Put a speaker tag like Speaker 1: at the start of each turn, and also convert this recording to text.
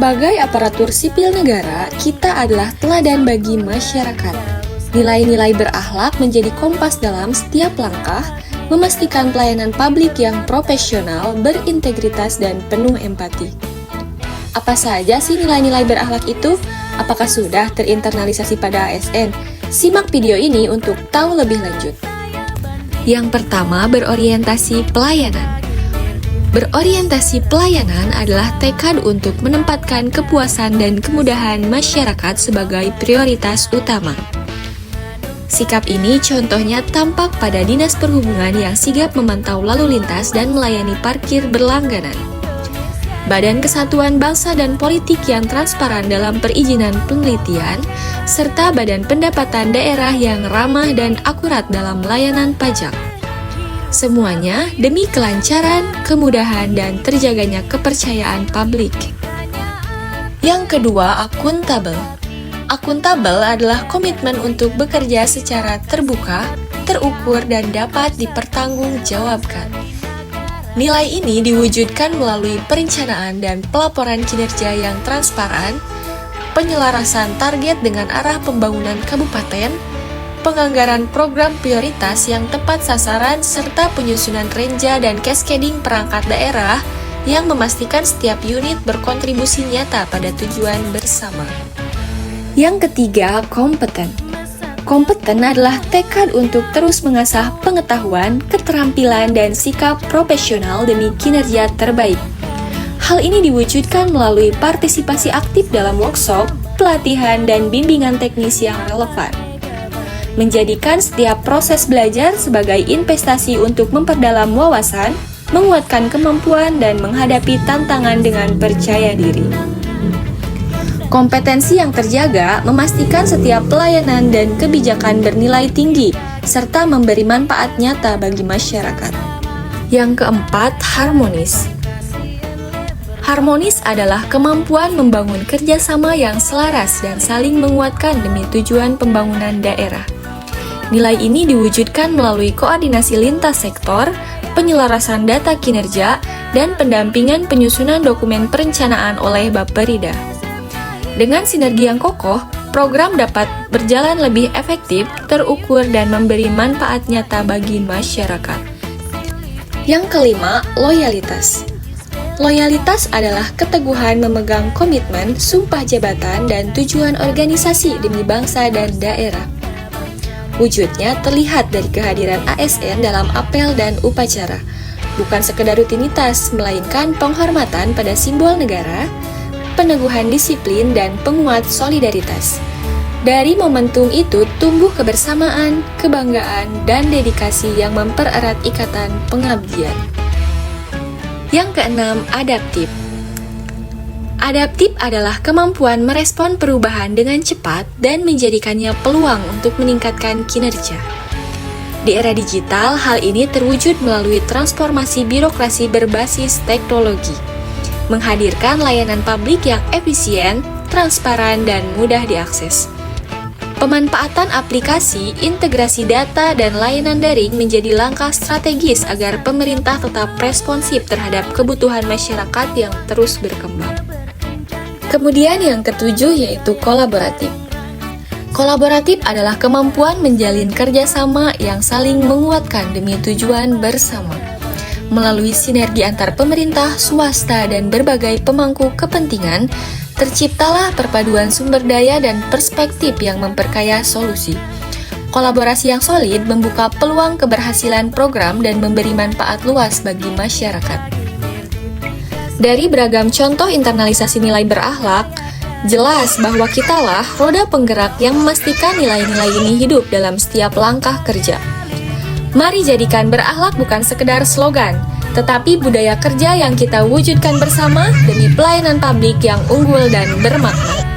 Speaker 1: Sebagai aparatur sipil negara, kita adalah teladan bagi masyarakat. Nilai-nilai berakhlak menjadi kompas dalam setiap langkah, memastikan pelayanan publik yang profesional, berintegritas, dan penuh empati. Apa saja sih nilai-nilai berakhlak itu? Apakah sudah terinternalisasi pada ASN? Simak video ini untuk tahu lebih lanjut. Yang pertama, berorientasi pelayanan. Berorientasi pelayanan adalah tekad untuk menempatkan kepuasan dan kemudahan masyarakat sebagai prioritas utama. Sikap ini contohnya tampak pada Dinas Perhubungan yang sigap memantau lalu lintas dan melayani parkir berlangganan. Badan Kesatuan Bangsa dan Politik yang transparan dalam perizinan penelitian, serta Badan Pendapatan Daerah yang ramah dan akurat dalam layanan pajak. Semuanya demi kelancaran, kemudahan, dan terjaganya kepercayaan publik. Yang kedua, akuntabel. Akuntabel adalah komitmen untuk bekerja secara terbuka, terukur, dan dapat dipertanggungjawabkan. Nilai ini diwujudkan melalui perencanaan dan pelaporan kinerja yang transparan, penyelarasan target dengan arah pembangunan kabupaten, penganggaran program prioritas yang tepat sasaran, serta penyusunan renja dan cascading perangkat daerah yang memastikan setiap unit berkontribusi nyata pada tujuan bersama. Yang ketiga, kompeten. Kompeten adalah tekad untuk terus mengasah pengetahuan, keterampilan, dan sikap profesional demi kinerja terbaik. Hal ini diwujudkan melalui partisipasi aktif dalam workshop, pelatihan, dan bimbingan teknis yang relevan. Menjadikan setiap proses belajar sebagai investasi untuk memperdalam wawasan, menguatkan kemampuan, dan menghadapi tantangan dengan percaya diri. Kompetensi yang terjaga memastikan setiap pelayanan dan kebijakan bernilai tinggi, serta memberi manfaat nyata bagi masyarakat. Yang keempat, harmonis. Harmonis adalah kemampuan membangun kerjasama yang selaras dan saling menguatkan demi tujuan pembangunan daerah. Nilai ini diwujudkan melalui koordinasi lintas sektor, penyelarasan data kinerja, dan pendampingan penyusunan dokumen perencanaan oleh Bapperida. Dengan sinergi yang kokoh, program dapat berjalan lebih efektif, terukur, dan memberi manfaat nyata bagi masyarakat. Yang kelima, loyalitas. Loyalitas adalah keteguhan memegang komitmen, sumpah jabatan, dan tujuan organisasi demi bangsa dan daerah. Wujudnya terlihat dari kehadiran ASN dalam apel dan upacara, bukan sekedar rutinitas, melainkan penghormatan pada simbol negara, peneguhan disiplin, dan penguat solidaritas. Dari momentum itu tumbuh kebersamaan, kebanggaan, dan dedikasi yang mempererat ikatan pengabdian. Yang keenam, adaptif. Adaptif adalah kemampuan merespon perubahan dengan cepat dan menjadikannya peluang untuk meningkatkan kinerja. Di era digital, hal ini terwujud melalui transformasi birokrasi berbasis teknologi, menghadirkan layanan publik yang efisien, transparan, dan mudah diakses. Pemanfaatan aplikasi, integrasi data, dan layanan daring menjadi langkah strategis agar pemerintah tetap responsif terhadap kebutuhan masyarakat yang terus berkembang. Kemudian yang ketujuh yaitu kolaboratif. Kolaboratif adalah kemampuan menjalin kerjasama yang saling menguatkan demi tujuan bersama. Melalui sinergi antar pemerintah, swasta, dan berbagai pemangku kepentingan, terciptalah perpaduan sumber daya dan perspektif yang memperkaya solusi. Kolaborasi yang solid membuka peluang keberhasilan program dan memberi manfaat luas bagi masyarakat. Dari beragam contoh internalisasi nilai berakhlak, jelas bahwa kitalah roda penggerak yang memastikan nilai-nilai ini hidup dalam setiap langkah kerja. Mari jadikan berakhlak bukan sekedar slogan, tetapi budaya kerja yang kita wujudkan bersama demi pelayanan publik yang unggul dan bermakna.